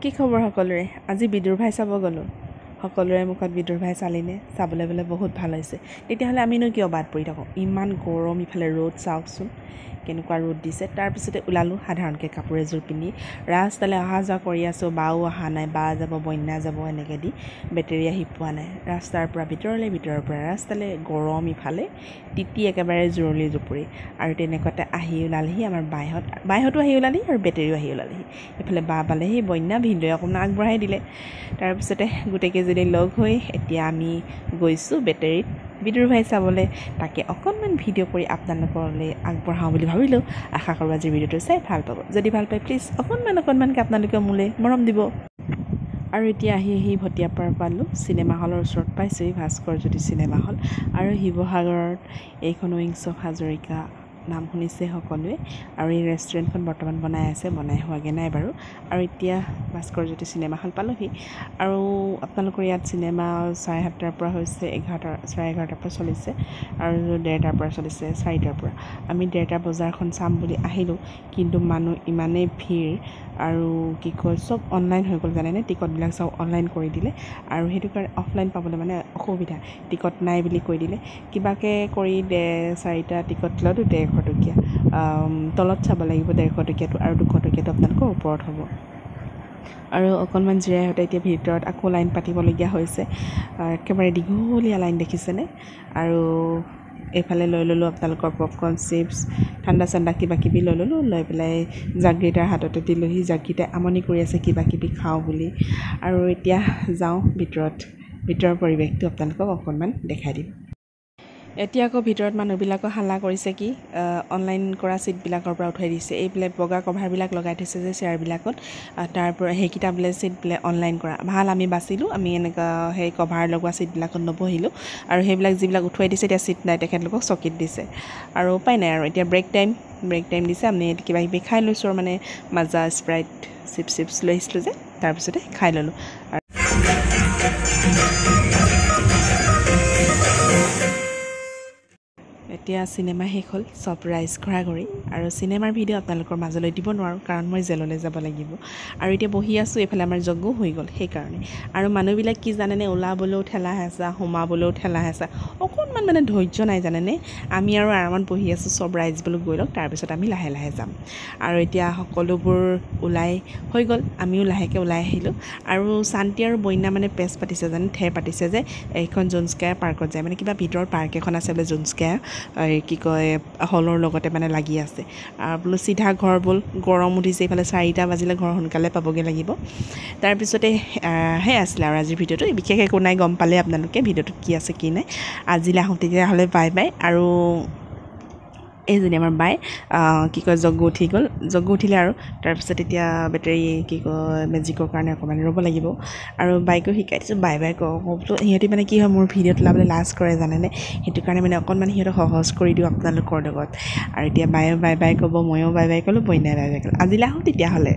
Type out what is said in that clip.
কি খবৰ সকলোৰে আজি বিদুৰ ভাই চাব গ'লো সকলোৰে মুখত বিদুৰ ভাই চালিনে চাবলৈ বলে বহুত ভাল হৈছে তেতিয়াহ'লে আমিনো কিয় বাদ পৰি থাকোঁ ইমান গৰম ইফালে ৰ'দ চাওকচোন কেনেকুৱা ৰ'দ দিছে তাৰ পিছতে ওলালোঁ সাধাৰণকৈ কাপোৰ এযোৰ পিন্ধি ৰাস্তালৈ অহা যোৱা কৰি আছোঁ বাও অহা নাই বা যাব বন্যা যাব এনেকৈ দি বেটেৰী আহি পোৱা নাই ৰাস্তাৰ পৰা ভিতৰৰ পৰা ৰাস্তালৈ গৰম ইফালে তিতি একেবাৰে জুৰলি জুপুৰি আৰু তেনেকুৱাতে আহি ওলালেহি আমাৰ বাইহঁতো আহি ওলালেহি আৰু বেটেৰীও আহি ওলালেহি এইফালে বা পালেহি বন্যা ভিনদেউৱে অকণমান আগবঢ়াই দিলে তাৰপিছতে গোটেইকেইজনী লগ হৈ এতিয়া আমি গৈছোঁ বেটেৰীত বিদুৰ ভাই চাবলৈ তাকে অকণমান ভিডিঅ' কৰি আপোনালোকলৈ আগবঢ়াওঁ বুলি ভাবিলোঁ আশা কৰোঁ আজিৰ ভিডিঅ'টো চাই ভাল পাব যদি ভাল পায় প্লিজ অকণমানকৈ আপোনালোকে মোলৈ মৰম দিব আৰু এতিয়া আহি ভটিয়াপাৰ পালোঁ চিনেমা হলৰ ওচৰত পাইছোঁহি ভাস্কৰজ্যোতি চিনেমা হল আৰু শিৱসাগৰত এইখন উইংছ অফ হাজৰিকা নাম শুনিছে সকলোৱে আৰু এই ৰেষ্টুৰেণ্টখন বৰ্তমান বনাই হোৱাগৈ নাই বাৰু আৰু এতিয়া ভাস্কৰজ্যোতি চিনেমা হল পালোঁহি আৰু আপোনালোকৰ ইয়াত চিনেমা 7:30 পৰা হৈছে 11:30 পৰা চলিছে আৰু 1:30 পৰা চলিছে 4টাৰ পৰা আমি 1:30 বজাৰখন চাম বুলি আহিলোঁ কিন্তু মানুহ ইমানেই ভিৰ আৰু কি কয় চব অনলাইন হৈ গ'ল জানেনে টিকটবিলাক চব অনলাইন কৰি দিলে আৰু সেইটো কাৰণে অফলাইন পাবলৈ মানে অসুবিধা টিকট নাই বুলি কৈ দিলে কিবাকৈ কৰি 4টা টিকট ল'লোঁ 150 টকীয়া তলত চাব লাগিব 150 টকীয়াটো আৰু 200 টকীয়াটো আপোনালোকৰ ওপৰত হ'ব আৰু অকণমান জিৰাই হওঁতে এতিয়া ভিতৰত আকৌ লাইন পাতিবলগীয়া হৈছে একেবাৰে দীঘলীয়া লাইন দেখিছেনে আৰু এইফালে লৈ ল'লোঁ আপোনালোকৰ পপকৰ্ণ চিপছ ঠাণ্ডা চাণ্ডা কিবাকিবি লৈ ল'লোঁ লৈ পেলাই জাগীটাৰ হাততে দিলোঁহি জাগীটাই আমনি কৰি আছে কিবাকিবি খাওঁ বুলি আৰু এতিয়া যাওঁ ভিতৰৰ পৰিৱেশটো আপোনালোকক অকণমান দেখাই দিম এতিয়া আকৌ ভিতৰত মানুহবিলাকক হাল্লা কৰিছে কি অনলাইন কৰা ছিটবিলাকৰ পৰা উঠাই দিছে এইবিলাক বগা কভাৰবিলাক লগাই থৈছে যে চেয়াৰবিলাকত তাৰ পৰা সেইকেইটা বোলে ছিট বোলে অনলাইন কৰা ভাল আমি বাচিলোঁ আমি এনেকুৱা সেই কভাৰ লগোৱা ছিটবিলাকত নবহিলোঁ আৰু সেইবিলাক যিবিলাক উঠুৱাই দিছে এতিয়া ছিট নাই তেখেতলোকক চকীত দিছে আৰু উপায় নাই আৰু এতিয়া ব্ৰেক টাইম দিছে আমি কিবাকিবি খাই লৈছোঁ আৰু মানে মাজা স্প্ৰাইট চিপছ লৈ আহিছিলোঁ যে তাৰপিছতে খাই ল'লোঁ এতিয়া চিনেমা শেষ হ'ল চব ৰাইজ ঘৰাঘৰি আৰু চিনেমাৰ ভিডিঅ' আপোনালোকৰ মাজলৈ দিব নোৱাৰোঁ কাৰণ মই জেললৈ যাব লাগিব আৰু এতিয়া বহি আছোঁ এইফালে আমাৰ যজ্ঞ হৈ গ'ল সেইকাৰণে আৰু মানুহবিলাক কি জানেনে ওলাবলৈও ঠেলা হেঁচা সোমাবলৈও ঠেলা হেঁচা অকণমান মানে ধৈৰ্য নাই জানেনে আমি আৰু আৰামত বহি আছোঁ চব ৰাইজ বোলো গৈ লওক তাৰপিছত আমি লাহে লাহে যাম আৰু এতিয়া সকলোবোৰ ওলাই হৈ গ'ল আমিও লাহেকৈ ওলাই আহিলোঁ আৰু শান্তি আৰু বন্যা মানে পেচ পাতিছে জানে ঠেৰ পাতিছে যে এইখন জোনস্কায়া পাৰ্কত যায় মানে কিবা ভিতৰত পাৰ্ক এখন আছে বোলে জোনস্কায়া কি কয় হলৰ লগতে মানে লাগি আছে আৰু বোলো চিধা ঘৰ ব'ল গৰম উঠিছে এইফালে 4টা বাজিলে ঘৰ সোনকালে পাবগৈ লাগিব তাৰপিছতে সেই আছিলে আৰু আজিৰ ভিডিঅ'টো বিশেষ একো নাই গম পালে আপোনালোকে ভিডিঅ'টোত কি আছে কি নাই আজিলৈ আহোঁ তেতিয়াহ'লে বাই আৰু এইজনী আমাৰ বাই কি কয় যজ্ঞ উঠিলে আৰু তাৰপিছত এতিয়া বেটেৰী কি কয় মেজিকৰ কাৰণে অকণমান ৰ'ব লাগিব আৰু বাইকো শিকাই দিছোঁ বাই কওঁতো সিহঁতি মানে কি হয় মোৰ ভিডিঅ'ত ওলাবলৈ লাজ কৰে জানেনে সেইটো কাৰণে মানে অকণমান সিহঁতক সহজ কৰি দিওঁ আপোনালোকৰ লগত আৰু এতিয়া বায়ে বাই ক'ব ময়ো বাই ক'লোঁ বন্যাই বাই ক'লোঁ আজিলৈ আহোঁ তেতিয়াহ'লে